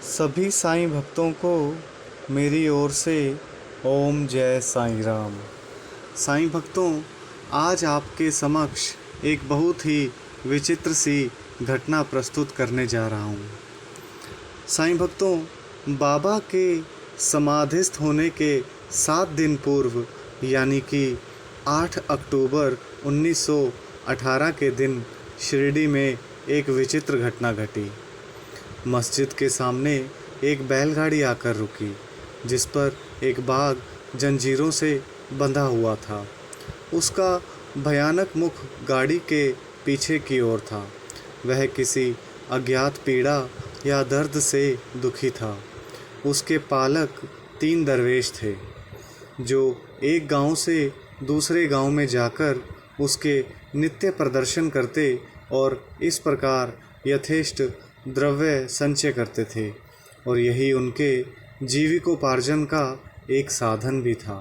सभी साईं भक्तों को मेरी ओर से ओम जय साईं राम। साईं भक्तों, आज आपके समक्ष एक बहुत ही विचित्र सी घटना प्रस्तुत करने जा रहा हूँ। साईं भक्तों, बाबा के समाधिस्थ होने के 7 दिन पूर्व यानी कि 8 अक्टूबर 1918 के दिन शिरडी में एक विचित्र घटना घटी। मस्जिद के सामने एक बैलगाड़ी आकर रुकी, जिस पर एक बाघ जंजीरों से बंधा हुआ था। उसका भयानक मुख गाड़ी के पीछे की ओर था। वह किसी अज्ञात पीड़ा या दर्द से दुखी था। उसके पालक 3 दरवेश थे, जो एक गांव से दूसरे गांव में जाकर उसके नित्य प्रदर्शन करते और इस प्रकार यथेष्ट द्रव्य संचय करते थे, और यही उनके जीविकोपार्जन का एक साधन भी था।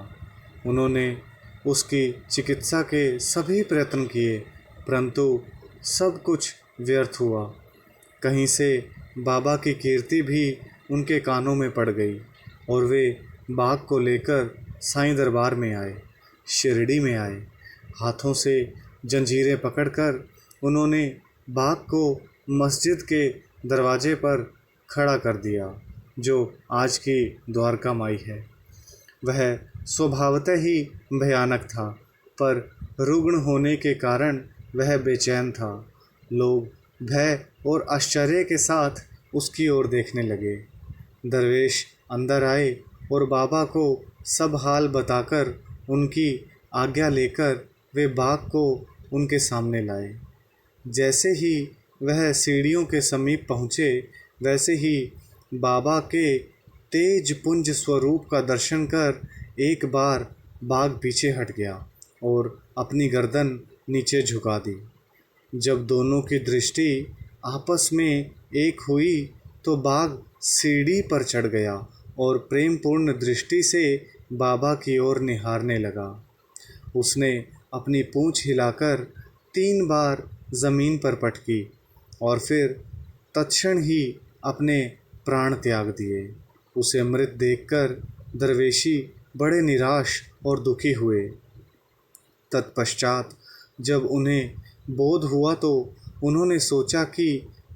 उन्होंने उसकी चिकित्सा के सभी प्रयत्न किए, परंतु सब कुछ व्यर्थ हुआ। कहीं से बाबा की कीर्ति भी उनके कानों में पड़ गई और वे बाघ को लेकर साईं दरबार में आए, शिरडी में आए। हाथों से जंजीरें पकड़कर उन्होंने बाघ को मस्जिद के दरवाजे पर खड़ा कर दिया, जो आज की द्वारका माई है। वह स्वभावतः ही भयानक था, पर रुग्ण होने के कारण वह बेचैन था। लोग भय और आश्चर्य के साथ उसकी ओर देखने लगे। दरवेश अंदर आए और बाबा को सब हाल बताकर उनकी आज्ञा लेकर वे बाघ को उनके सामने लाए। जैसे ही वह सीढ़ियों के समीप पहुँचे, वैसे ही बाबा के तेज पुंज स्वरूप का दर्शन कर एक बार बाघ पीछे हट गया और अपनी गर्दन नीचे झुका दी। जब दोनों की दृष्टि आपस में एक हुई तो बाघ सीढ़ी पर चढ़ गया और प्रेमपूर्ण दृष्टि से बाबा की ओर निहारने लगा। उसने अपनी पूंछ हिलाकर 3 बार ज़मीन पर पटकी और फिर तत्क्षण ही अपने प्राण त्याग दिए। उसे मृत देखकर दरवेशी बड़े निराश और दुखी हुए। तत्पश्चात जब उन्हें बोध हुआ तो उन्होंने सोचा कि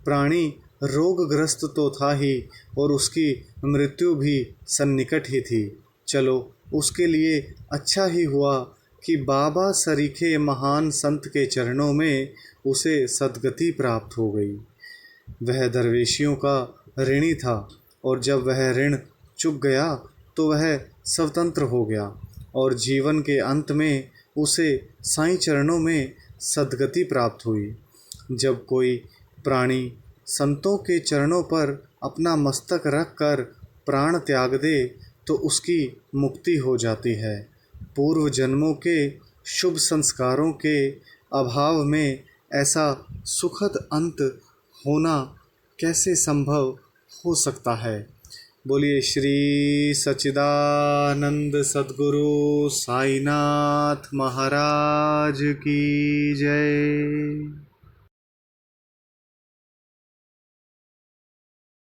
प्राणी रोगग्रस्त तो था ही और उसकी मृत्यु भी सन्निकट ही थी। चलो, उसके लिए अच्छा ही हुआ कि बाबा सरीखे महान संत के चरणों में उसे सद्गति प्राप्त हो गई। वह दरवेशियों का ऋणी था और जब वह ऋण चुक गया तो वह स्वतंत्र हो गया और जीवन के अंत में उसे साईं चरणों में सद्गति प्राप्त हुई। जब कोई प्राणी संतों के चरणों पर अपना मस्तक रख कर प्राण त्याग दे तो उसकी मुक्ति हो जाती है। पूर्व जन्मों के शुभ संस्कारों के अभाव में ऐसा सुखद अंत होना कैसे संभव हो सकता है। बोलिए श्री सच्चिदानंद सद्गुरु साईनाथ महाराज की जय।